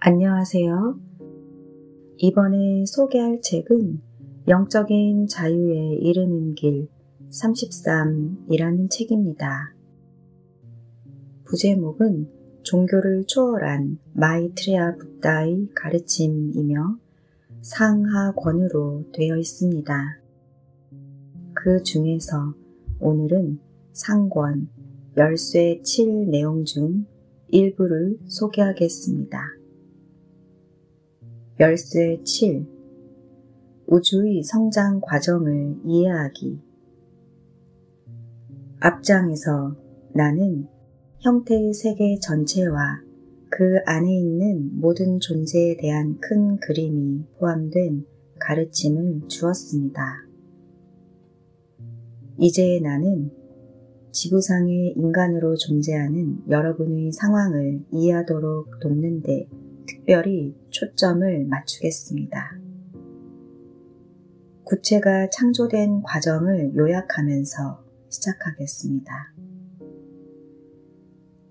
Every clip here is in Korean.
안녕하세요. 이번에 소개할 책은 영적인 자유에 이르는 길 33이라는 책입니다. 부제목은 종교를 초월한 마이트레야 붓다의 가르침이며 상하권으로 되어 있습니다. 그 중에서 오늘은 상권 열쇠 7 내용 중 일부를 소개하겠습니다. 열쇠 7. 우주의 성장 과정을 이해하기. 앞장에서 나는 형태의 세계 전체와 그 안에 있는 모든 존재에 대한 큰 그림이 포함된 가르침을 주었습니다. 이제 나는 지구상의 인간으로 존재하는 여러분의 상황을 이해하도록 돕는데 특별히 초점을 맞추겠습니다. 구체가 창조된 과정을 요약하면서 시작하겠습니다.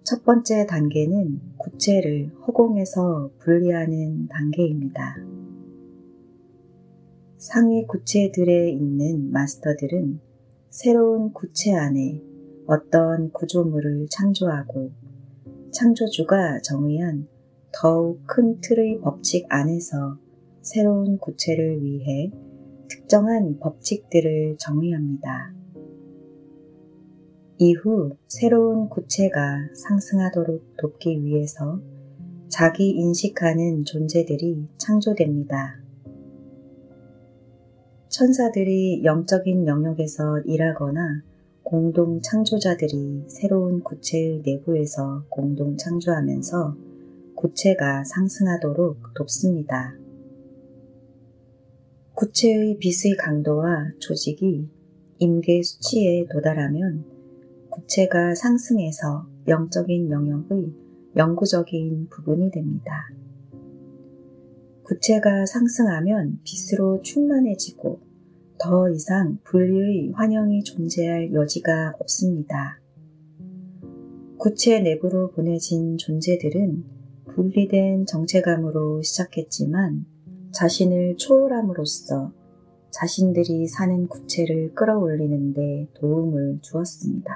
첫 번째 단계는 구체를 허공에서 분리하는 단계입니다. 상위 구체들에 있는 마스터들은 새로운 구체 안에 어떤 구조물을 창조하고 창조주가 정의한 더욱 큰 틀의 법칙 안에서 새로운 구체를 위해 특정한 법칙들을 정의합니다. 이후 새로운 구체가 상승하도록 돕기 위해서 자기 인식하는 존재들이 창조됩니다. 천사들이 영적인 영역에서 일하거나 공동 창조자들이 새로운 구체의 내부에서 공동 창조하면서 구체가 상승하도록 돕습니다. 구체의 빛의 강도와 조직이 임계 수치에 도달하면 구체가 상승해서 영적인 영역의 영구적인 부분이 됩니다. 구체가 상승하면 빛으로 충만해지고 더 이상 분리의 환영이 존재할 여지가 없습니다. 구체 내부로 보내진 존재들은 분리된 정체감으로 시작했지만 자신을 초월함으로써 자신들이 사는 구체를 끌어올리는 데 도움을 주었습니다.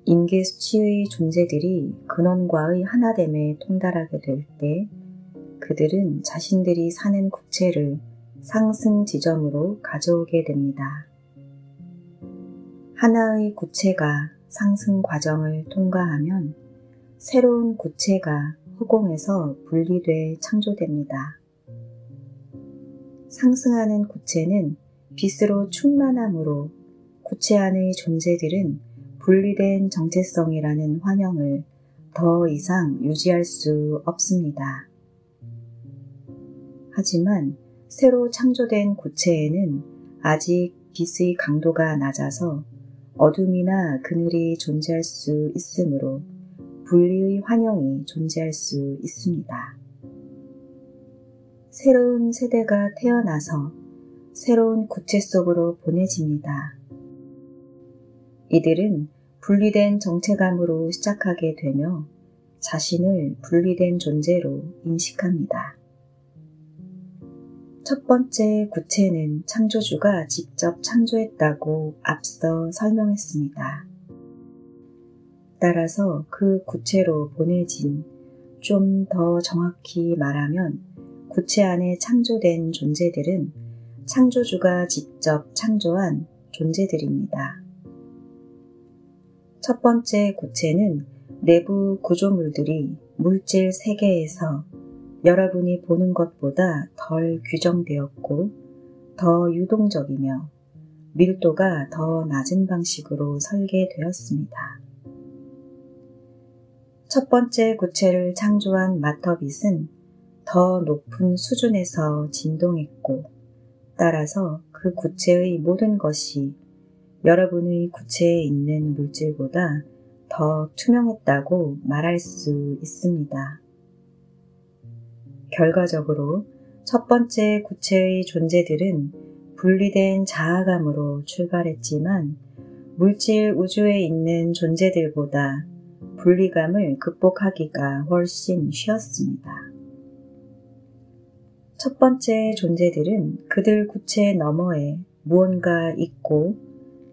임계 수치의 존재들이 근원과의 하나됨에 통달하게 될 때 그들은 자신들이 사는 구체를 상승 지점으로 가져오게 됩니다. 하나의 구체가 상승 과정을 통과하면 새로운 구체가 허공에서 분리돼 창조됩니다. 상승하는 구체는 빛으로 충만함으로 구체 안의 존재들은 분리된 정체성이라는 환영을 더 이상 유지할 수 없습니다. 하지만 새로 창조된 구체에는 아직 빛의 강도가 낮아서 어둠이나 그늘이 존재할 수 있으므로 분리의 환영이 존재할 수 있습니다. 새로운 세대가 태어나서 새로운 구체 속으로 보내집니다. 이들은 분리된 정체감으로 시작하게 되며 자신을 분리된 존재로 인식합니다. 첫 번째 구체는 창조주가 직접 창조했다고 앞서 설명했습니다. 따라서 그 구체로 보내진, 좀 더 정확히 말하면 구체 안에 창조된 존재들은 창조주가 직접 창조한 존재들입니다. 첫 번째 구체는 내부 구조물들이 물질 세계에서 여러분이 보는 것보다 덜 규정되었고 더 유동적이며 밀도가 더 낮은 방식으로 설계되었습니다. 첫 번째 구체를 창조한 마터빗은 더 높은 수준에서 진동했고 따라서 그 구체의 모든 것이 여러분의 구체에 있는 물질보다 더 투명했다고 말할 수 있습니다. 결과적으로 첫 번째 구체의 존재들은 분리된 자아감으로 출발했지만 물질 우주에 있는 존재들보다 분리감을 극복하기가 훨씬 쉬웠습니다. 첫 번째 존재들은 그들 구체 너머에 무언가 있고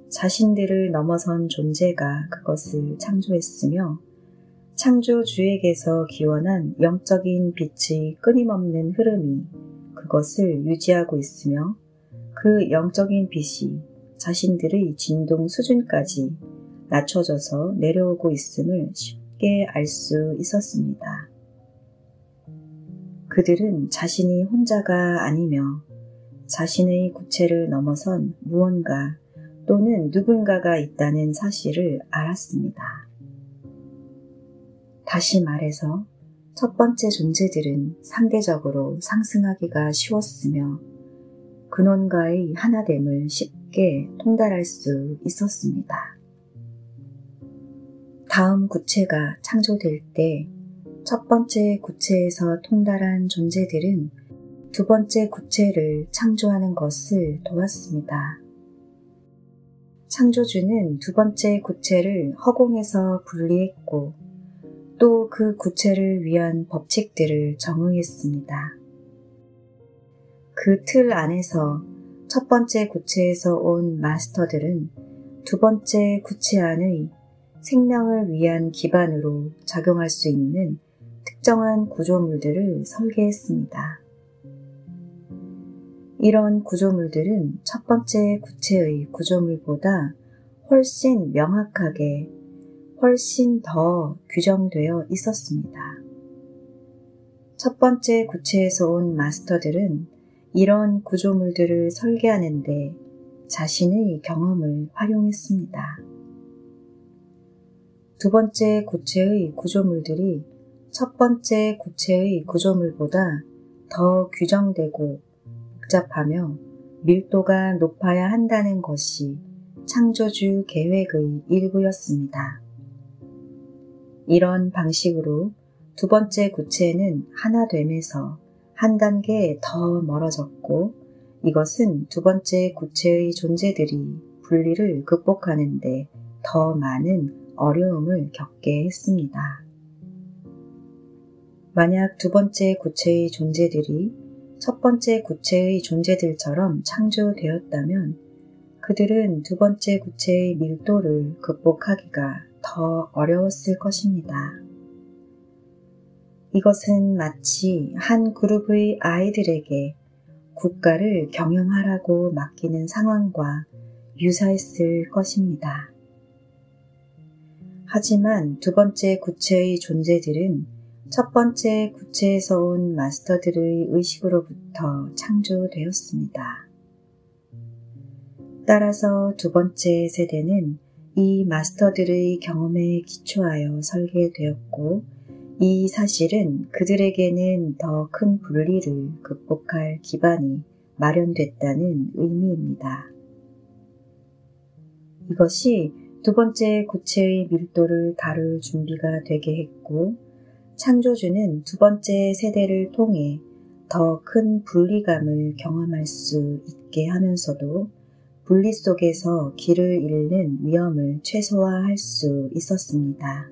자신들을 넘어선 존재가 그것을 창조했으며 창조주에게서 기원한 영적인 빛의 끊임없는 흐름이 그것을 유지하고 있으며 그 영적인 빛이 자신들의 진동 수준까지 낮춰져서 내려오고 있음을 쉽게 알 수 있었습니다. 그들은 자신이 혼자가 아니며 자신의 구체를 넘어선 무언가 또는 누군가가 있다는 사실을 알았습니다. 다시 말해서 첫 번째 존재들은 상대적으로 상승하기가 쉬웠으며 근원과의 하나됨을 쉽게 통달할 수 있었습니다. 다음 구체가 창조될 때 첫 번째 구체에서 통달한 존재들은 두 번째 구체를 창조하는 것을 도왔습니다. 창조주는 두 번째 구체를 허공에서 분리했고 또 그 구체를 위한 법칙들을 정의했습니다. 그 틀 안에서 첫 번째 구체에서 온 마스터들은 두 번째 구체 안의 생명을 위한 기반으로 작용할 수 있는 특정한 구조물들을 설계했습니다. 이런 구조물들은 첫 번째 구체의 구조물보다 훨씬 명확하게, 훨씬 더 규정되어 있었습니다. 첫 번째 구체에서 온 마스터들은 이런 구조물들을 설계하는데 자신의 경험을 활용했습니다. 두 번째 구체의 구조물들이 첫 번째 구체의 구조물보다 더 규정되고 복잡하며 밀도가 높아야 한다는 것이 창조주 계획의 일부였습니다. 이런 방식으로 두 번째 구체는 하나됨에서 한 단계 더 멀어졌고 이것은 두 번째 구체의 존재들이 분리를 극복하는 데 더 많은 어려움을 겪게 했습니다. 만약 두 번째 구체의 존재들이 첫 번째 구체의 존재들처럼 창조되었다면 그들은 두 번째 구체의 밀도를 극복하기가 더 어려웠을 것입니다. 이것은 마치 한 그룹의 아이들에게 국가를 경영하라고 맡기는 상황과 유사했을 것입니다. 하지만 두 번째 구체의 존재들은 첫 번째 구체에서 온 마스터들의 의식으로부터 창조되었습니다. 따라서 두 번째 세대는 이 마스터들의 경험에 기초하여 설계되었고 이 사실은 그들에게는 더 큰 분리를 극복할 기반이 마련됐다는 의미입니다. 이것이 두 번째 구체의 밀도를 다룰 준비가 되게 했고 창조주는 두 번째 세대를 통해 더 큰 분리감을 경험할 수 있게 하면서도 분리 속에서 길을 잃는 위험을 최소화할 수 있었습니다.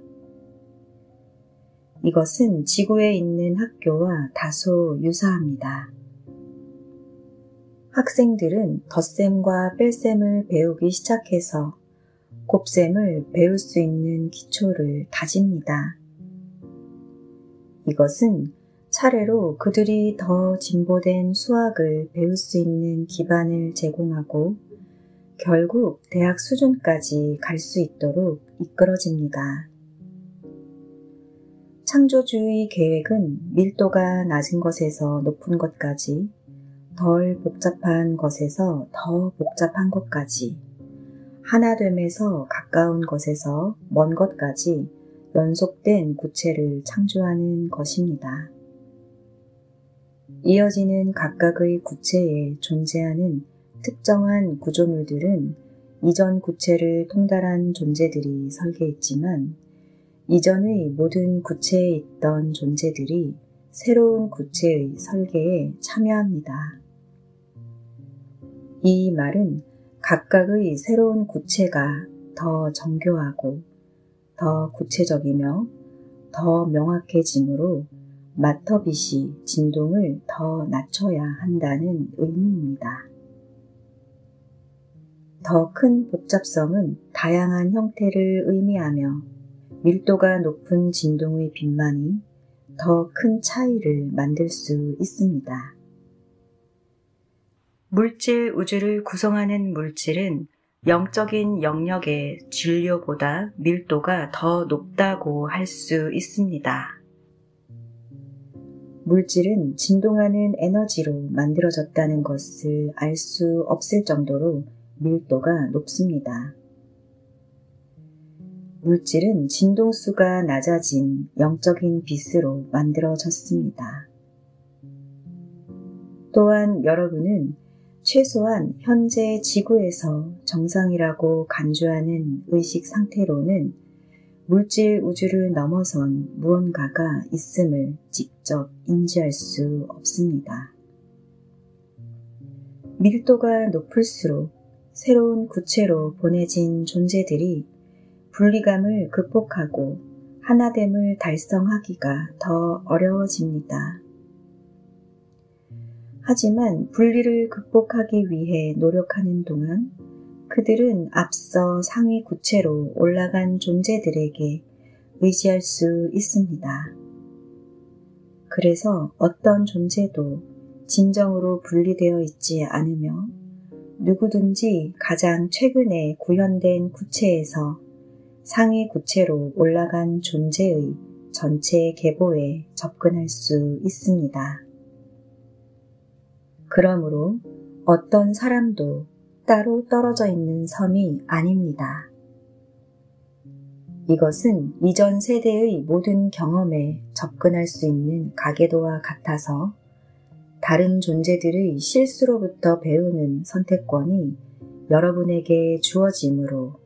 이것은 지구에 있는 학교와 다소 유사합니다. 학생들은 덧셈과 뺄셈을 배우기 시작해서 곱셈을 배울 수 있는 기초를 다집니다. 이것은 차례로 그들이 더 진보된 수학을 배울 수 있는 기반을 제공하고 결국 대학 수준까지 갈 수 있도록 이끌어집니다. 창조주의 계획은 밀도가 낮은 것에서 높은 것까지, 덜 복잡한 것에서 더 복잡한 것까지, 하나됨에서 가까운 것에서 먼 것까지 연속된 구체를 창조하는 것입니다. 이어지는 각각의 구체에 존재하는 특정한 구조물들은 이전 구체를 통달한 존재들이 설계했지만 이전의 모든 구체에 있던 존재들이 새로운 구체의 설계에 참여합니다. 이 말은 각각의 새로운 구체가 더 정교하고 더 구체적이며 더 명확해지므로 마터빛이 진동을 더 낮춰야 한다는 의미입니다. 더 큰 복잡성은 다양한 형태를 의미하며 밀도가 높은 진동의 빛만이 더 큰 차이를 만들 수 있습니다. 물질 우주를 구성하는 물질은 영적인 영역의 진료보다 밀도가 더 높다고 할 수 있습니다. 물질은 진동하는 에너지로 만들어졌다는 것을 알 수 없을 정도로 밀도가 높습니다. 물질은 진동수가 낮아진 영적인 빛으로 만들어졌습니다. 또한 여러분은 최소한 현재 지구에서 정상이라고 간주하는 의식 상태로는 물질 우주를 넘어선 무언가가 있음을 직접 인지할 수 없습니다. 밀도가 높을수록 새로운 구체로 보내진 존재들이 분리감을 극복하고 하나됨을 달성하기가 더 어려워집니다. 하지만 분리를 극복하기 위해 노력하는 동안 그들은 앞서 상위 구체로 올라간 존재들에게 의지할 수 있습니다. 그래서 어떤 존재도 진정으로 분리되어 있지 않으며 누구든지 가장 최근에 구현된 구체에서 상위 구체로 올라간 존재의 전체 계보에 접근할 수 있습니다. 그러므로 어떤 사람도 따로 떨어져 있는 섬이 아닙니다. 이것은 이전 세대의 모든 경험에 접근할 수 있는 가계도와 같아서 다른 존재들의 실수로부터 배우는 선택권이 여러분에게 주어지므로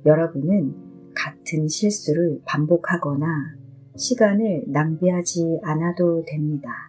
여러분은 같은 실수를 반복하거나 시간을 낭비하지 않아도 됩니다.